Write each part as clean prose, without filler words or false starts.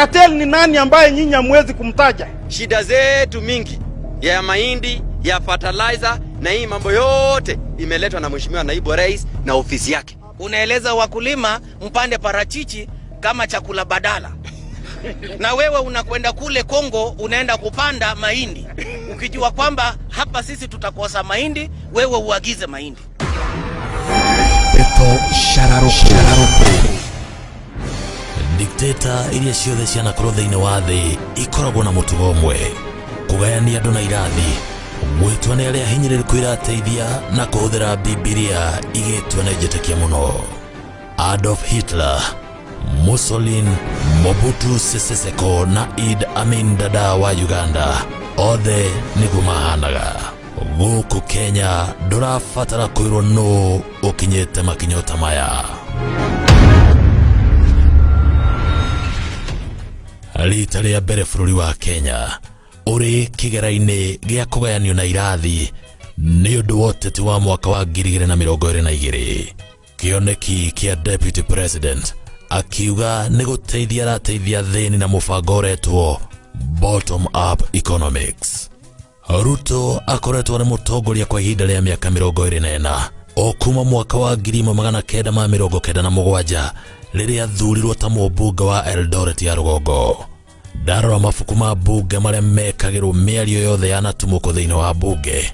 cartel ni nani ambaye nyinyi hamwezi kumtaja? Shida zetu mingi ya mahindi, ya fertilizer na hii mambo yote imeletwa na Mheshimiwa Naibu Rais na ofisi yake. Unaeleza wakulima mpande parachichi kama chakula badala. Na wewe unakwenda kule Kongo unaenda kupanda mahindi. Ukijua kwamba hapa sisi tutakosa mahindi, wewe uagize mahindi. Beto Shararoko Dictator iria ciothe ciana korwo thiini wa thi ikoragwo na mutugo umwe: kugayania andu na irathi, gwitwa ni aria hinyiriku irateithia na kuhuthira Bibilia igitwa na njetekia muno. Adolf Hitler, Mussolini, Mobutu Sese Seko na Idi Amin Dada wa Uganda othe niguo mahanaga. Guku Kenya ndurabatara kwirwo no ukinyete makinyota maya. Rita ria mbere bũrũri wa Kenya uri kigera-ini gia kugayanio na irathi ni undu wa ũteti wa mwaka wa 2022. Kioneki kia Deputy President akiuga ni guteithia arateithia thĩni na mũbango ũretwo bottom up economics. Ruto akoretwo ni mũtongoria kwa ihinda rĩa mĩaka 24 o kuma mwaka wa 1997 rĩrĩa athurirwo ta mũmbunge wa Eldoret ya rũgongo. Ndarora mabuku ma mbunge marĩa mekagĩrwo mĩario yothe yanatumũkwo thĩinĩ wa mbunge,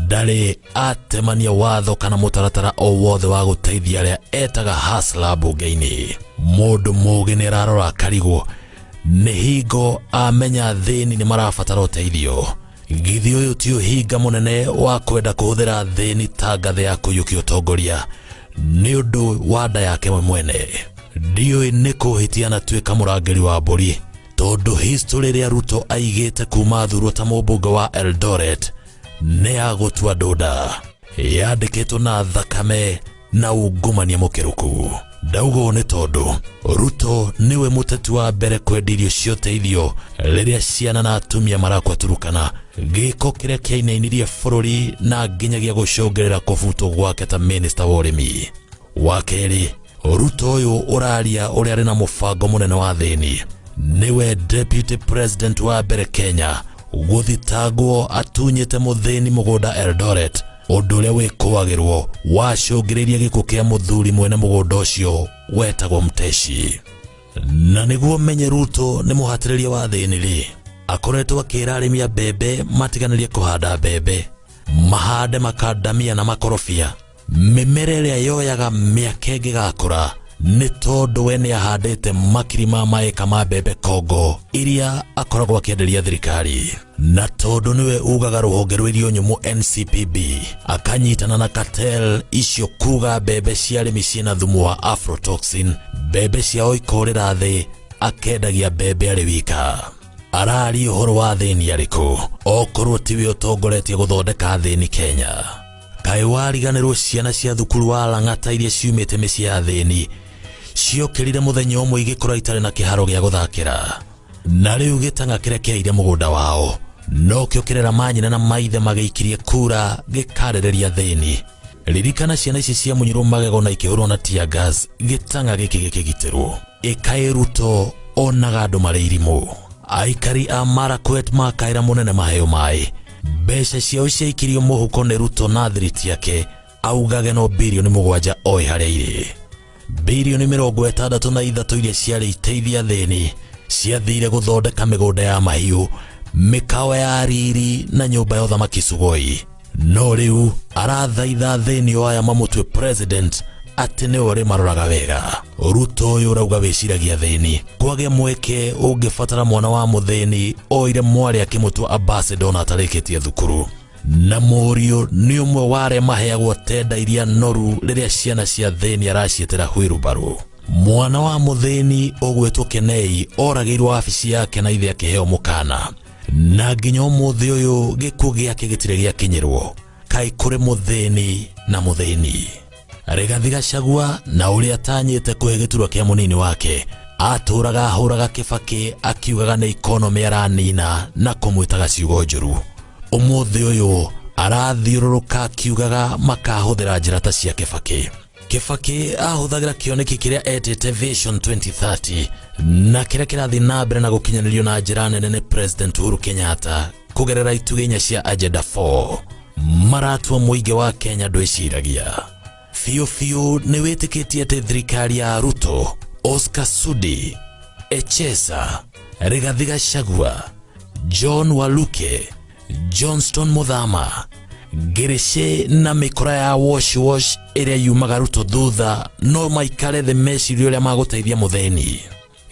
ndarĩ atemania watho kana mũtaratara o wothe wa gũteithia arĩa etaga hustler mbunge-inĩ. Mũndũ mũũgĩ nĩ ararora akarigwo nĩ hingo amenya thĩni nĩ marabatara ũteithio. Githi ũyũ ti ũhinga mũnene wa kwenda kũhũthĩra thĩni ta ngathĩ ya kũiyũkia ũtongoria nĩ ũndũ wa nda yake mwene. Ndiũĩ nĩ kũhĩtia na tuĩka mũrangĩri wa mbũri, tondũ history rĩa Ruto aigĩte kuma athurwo ta mũmbunge wa Eldoret nĩ ya gũtua ndũnda, yandĩkĩtwo na thakame na ungumania mũkĩrũku. Ndaugo nĩ tondũ Ruto niwe mũteti wa mbere kwendirio cio teithio rĩrĩa ciana na atumia marakwa Turukana, gĩko kĩrĩa kĩainainirie bũrũri na nginyagia gũcũngĩrĩra kũbutwo gwake ta minister wa ũrĩmi. Wa kerĩ, Ruto ũyũ ũraria ũrĩa arĩ na mũbango mũnene wa thĩni niwe Deputy President wa mbere Kenya gũthitangwo atunyĩte mũthĩni mũgũnda Eldoret, ũndũ ũrĩa wĩkũagĩrwo wacũngĩrĩirie gĩkuũ kĩa mũthuri mwene mũgũnda ũcio wetagwo Mteshi. Na nĩguo menye Ruto nĩ mũhatĩrĩria wa thĩni-rĩ, akoretwo akĩra arĩmi a mbembe matiganĩrie kũhanda mbembe, mahande makadamia na makorobia, mĩmera ĩrĩa yoyaga mĩaka ĩngĩgakũra, nĩ tondũ we nĩ ahandĩte makiri ma maĩka ma mbembe Kongo iria akoragwo akĩenderia thirikari. Na tondũ niwe ugaga rũhonge rwa irio nyũmũ NCPB akanyitana na cartel icio kuga mbembe cia arĩmi ciĩna thumu wa aflatoxin, mbembe ciao ikorĩra thĩ, akendagia mbembe arĩ wika. Arari ũhoro wa thĩni arĩkũ okorwo tiwe ũtongoretie gũthondeka thĩni Kenya? Kaĩ wariganĩrwo ciana cia thukuru wa Lang'ata iria ciumĩte mĩciĩ ya thĩni ciokĩrire mũthenya ũmwe igĩkora itarĩ na kĩharo gĩa gũthakĩra, na rĩu gĩtang'a kĩrĩa kĩaire mũgũnda wao nokĩo kĩrera manyina na maithe magĩikirie kura gĩkarĩrĩria thĩni. Ririkana ciana ici ciamunyirwo magego na ikĩhũrwo na tear gas gĩtang'a gĩkĩ gĩkĩgitĩrwo. Ĩkaĩ Ruto onaga andũ marĩ irimũ? Aikari a Marakwet makaĩra mũnene maheo maĩ, mbeca ciao ciaikirio mũhuko nĩ Ruto na thiriti yake augage no bilioni 7 oĩ harĩa irĩ. Bilioni 63 iria ciarĩ iteithia thĩni ciathire gũthondeka mĩgũnda ya mahiũ, mĩkawa ya riri na nyũmba ya ũthamaki Sugoi. No rĩu arathaitha thĩni oya mamũtue president atĩ nĩ ũrĩ maroraga wega. Ruto ũyũ ũrauga wĩciragia thĩni kwage mweke ũngĩbatara mwana wa mũthĩni oire mwarĩ akĩmũtua ambassador na atarĩkĩtie thukuru. Na mũriũ nĩ ũmwe wa arĩa maheagwo tenda iria noru rĩrĩa ciana cia thĩni araciĩtĩra hwĩrũbarũ. Mwana wa mũthĩni ũgwĩtwo Kenei oragĩirwo wabici yake na ithe akĩheo mũkana, na nginya ũmũthĩ ũyũ gĩkuũ gĩake gĩtirĩ gĩakinyĩrwo. Kaĩ kũrĩ mũthĩni na mũthĩni? Rigathi Gachagua na ũrĩa atanyĩte kũhe gĩturwa kĩa mũnini wake atũraga ahũraga Kibaki akiugaga nĩ economy aranina na kũmwĩtaga ciugo njũru. Ũmũthĩ ũyũ arathiũrũrũka akiugaga makahũthĩra njĩra ta cia Kibaki. Kibaki ahuthagira kioneki kiria etete Vision 2030 na kiria kirathi na mbere na gukinyanirio na njira nene ni President Uhuru Kenyatta kugerera ituginya cia Agenda 4. Maratua muingi wa Kenya ndwiciragia fiu ni witikitie ati thirikari ya Ruto, Oscar Sudi, Echesa, Rigathi Gachagua, John Waluke, Johnston Muthama, Girishe na mikora ya wash iria yumaga Ruto thutha no maikare the mecirio uria maguteithia mutheni.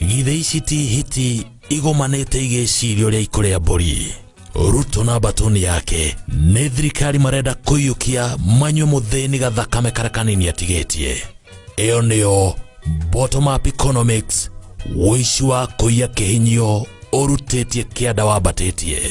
Githe ici ti hiti igomanite igecirio uria ikuria mburi. Ruto na batoni yake ni thirikari marenda kuyukia manywe mutheni gathakame karakanini atigetie. Iyo niyo bottom up economics, wishi wa kuiya kihinyo urutitie kianda wambatetie.